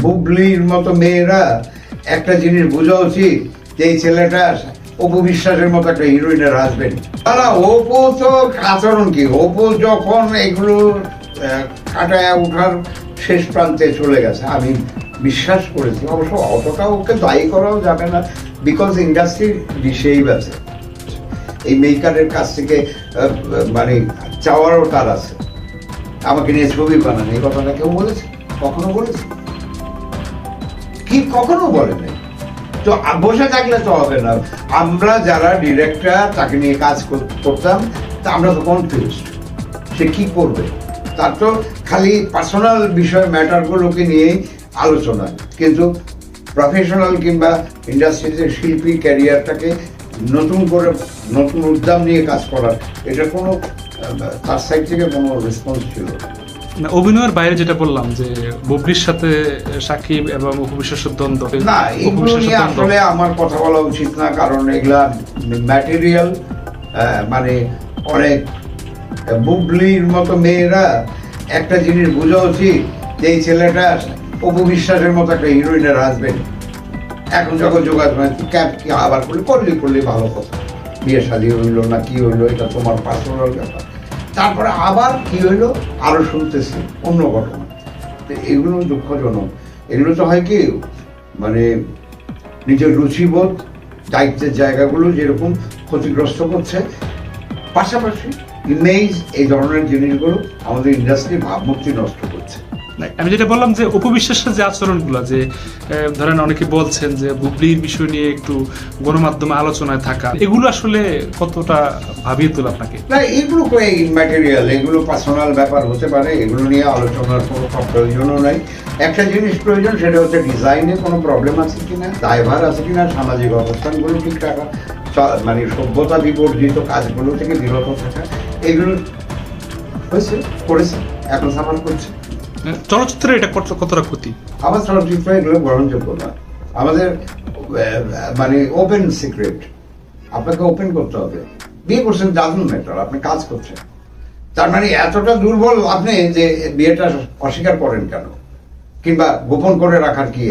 বুবলির মতো মেয়েরা একটা জিনিস বোঝা উচিত যে এই ছেলেটা অপু বিশ্বাসের মতো একটা হিরোইনের হাজবেন্ড। তারা অপু তো আচরণ কি, অপু যখন এগুলো কাটায় উঠার শেষ প্রান্তে চলে গেছে আমি বিশ্বাস করেছি। অবশ্য অতটা ওকে দায়ী করাও যাবে না, বিকজ ইন্ডাস্ট্রি দিশেই আছে, এই মেকারের কাছ থেকে মানে চাওয়ারও তার আছে। আমাকে নিয়ে ছবি বানান এই কথাটা কেউ বলেছে? কখনো বলেছে কি? কখনো বলে নাই। তো বসে থাকলে তো হবে না। আমরা যারা ডিরেক্টর তাকে নিয়ে কাজ করতাম, তা আমরা তো কনফিউজ সে কি করবে। তার তো খালি পার্সোনাল বিষয় ম্যাটারগুলোকে নিয়েই আলোচনা, কিন্তু প্রফেশনাল কিংবা ইন্ডাস্ট্রিতে শিল্পী ক্যারিয়ারটাকে নতুন করে নতুন উদ্যম নিয়ে কাজ করার এটা কোনো তার সাইড থেকে কোনো রেসপন্স ছিল না। অভিনয়ের বাইরে যেটা বললাম যে বুবলির সাথে সাকিব এবং অপু বিশ্বাসের দ্বন্দ্ব, না এগুলো নিয়ে আসলে আমার কথা বলা উচিত না, কারণ এগুলা ম্যাটেরিয়াল মানে অনেক। বুবলির মতো মেয়েরা একটা জিনিস বোঝা উচিত যে এই ছেলেটা অপু বিশ্বাসের মতো একটা হিরোইনের হাজবেন্ড। এখন যখন যোগাযোগ ক্যাব কি আবার করলি ভালো কথা, বিয়ে শাদী হইলো না কি হইলো এটা তোমার পার্সোনাল ব্যাপার। তারপরে আবার কি হইলো আরো শুনতেছি অন্য ঘটনা। এগুলো দুঃখজনক। এগুলো তো হয় কি মানে নিজের রুচিবোধ দায়িত্বের জায়গাগুলো যেরকম ক্ষতিগ্রস্ত করছে, পাশাপাশি ইমেজ এই ধরনের জিনিসগুলো আমাদের ইন্ডাস্ট্রির ভাবমূর্তি নষ্ট করছে। আমি যেটা বললাম যে অপু বিশ্বাসের যে আচরণগুলো, যে ধরেন অনেকে বলছেন যে বুবলির বিষয় নিয়ে একটু গণমাধ্যমে আলোচনায় থাকা, এগুলো আসলে কতটা ভাবিয়ে তোলে আপনাকে? না এগুলো ইম্যাটেরিয়াল, এগুলো পার্সোনাল ব্যাপার হতে পারে, এগুলো নিয়ে আলোচনার কোনো প্রয়োজনও নাই। একটা জিনিস প্রয়োজন, সেটা হচ্ছে ডিজাইনে কোনো প্রবলেম আছে কিনা, দায়ভার আছে কিনা, সামাজিক অবস্থানগুলো ঠিক রাখা, মানে সভ্যতা বিবর্জিত কাজগুলো থেকে বিরত থাকা। এগুলো হয়েছে, করেছে, এখন সামান করছে। চলচ্চিত্রে এটা কতটা ক্ষতি? আমার চলচ্চিত্র এগুলো গ্রহণযোগ্য না। আমাদের মানে ওপেন সিক্রেট, আপনাকে ওপেন করতে হবে। বিয়ে করছেন ডাজন্ট ম্যাটার, আপনি কাজ করছেন। তার মানে এতটা দুর্বল আপনি যে বিয়েটা অস্বীকার করেন কেন, কিংবা গোপন করে রাখার কি